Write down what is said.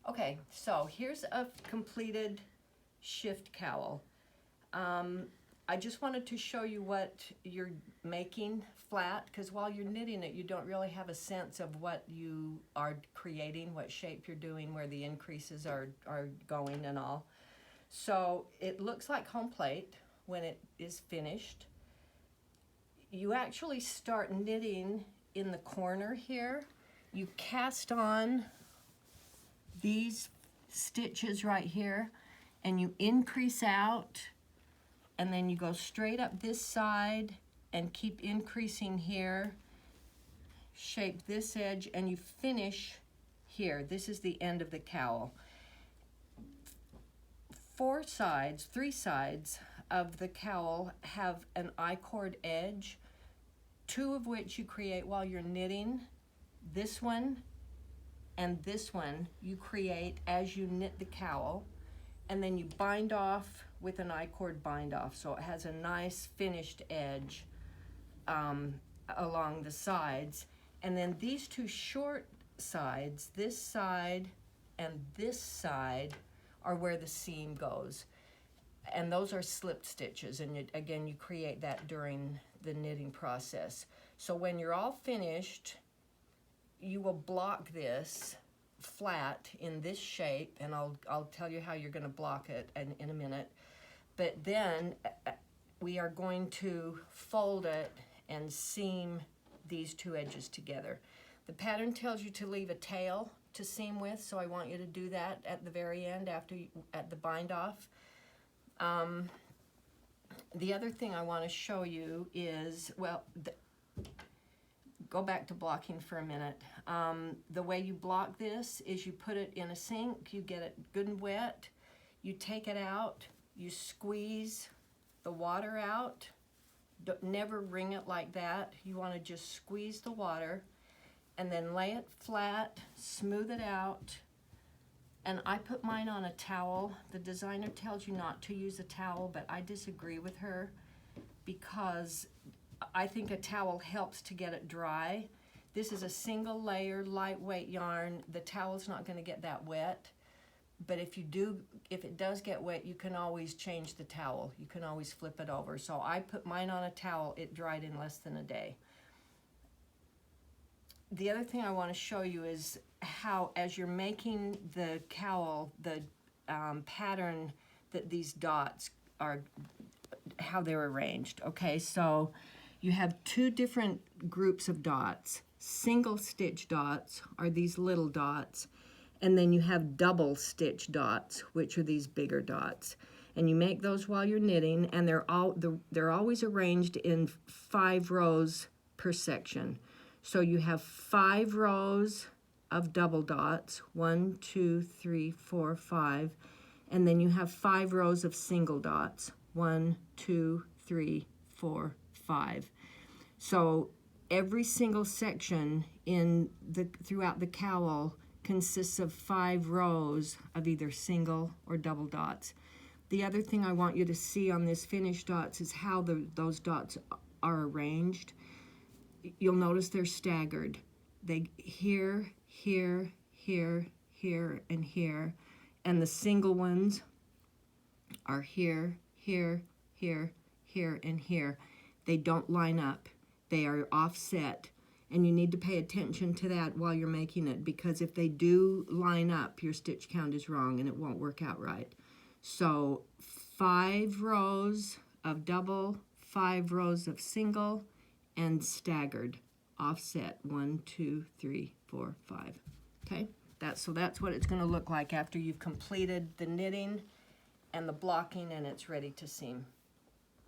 Okay, so here's a completed shift cowl. I just wanted to show you what you're making flat, because while you're knitting it, you don't really have a sense of what you are creating, what shape you're doing, where the increases are going and all. So it looks like home plate when it is finished. You actually start knitting in the corner here. You cast on these stitches right here and you increase out, and then you go straight up this side and keep increasing here, shape this edge, and you finish here. This is the end of the cowl. Three sides of the cowl have an I-cord edge, two of which you create while you're knitting. This one and this one you create as you knit the cowl, and then you bind off with an I-cord bind off, so it has a nice finished edge along the sides. And then these two short sides, this side and this side, are where the seam goes, and those are slipped stitches, and again you create that during the knitting process. So when you're all finished, you will block this flat in this shape, and I'll tell you how you're going to block it in a minute. But then we are going to fold it and seam these two edges together. The pattern tells you to leave a tail to seam with, so I want you to do that at the very end at the bind off. The other thing I want to show you is, well, go back to blocking for a minute. The way you block this is you put it in a sink, you get it good and wet, you take it out, you squeeze the water out. Never wring it like that. You want to just squeeze the water and then lay it flat, smooth it out. And I put mine on a towel. The designer tells you not to use a towel, but I disagree with her because I think a towel helps to get it dry. This is a single layer, lightweight yarn. The towel's not going to get that wet. But if it does get wet, you can always change the towel. You can always flip it over. So I put mine on a towel. It dried in less than a day. The other thing I want to show you is how, as you're making the cowl, the pattern that these dots are, how they're arranged. Okay, so you have two different groups of dots. Single stitch dots are these little dots, and then you have double stitch dots, which are these bigger dots. And you make those while you're knitting, and they're always arranged in 5 rows per section. So you have 5 rows of double dots, 1, 2, 3, 4, 5, and then you have 5 rows of single dots, 1, 2, 3, 4, 5. So every single section throughout the cowl consists of 5 rows of either single or double dots. The other thing I want you to see on this finished dots is how those dots are arranged. You'll notice they're staggered. They here, here, here, here, and here. And the single ones are here, here, here, here, and here. They don't line up. They are offset. And you need to pay attention to that while you're making it, because if they do line up, your stitch count is wrong and it won't work out right. So 5 rows of double, 5 rows of single, and staggered, offset, 1, 2, 3, 4, 5. Okay, so that's what it's going to look like after you've completed the knitting and the blocking and it's ready to seam.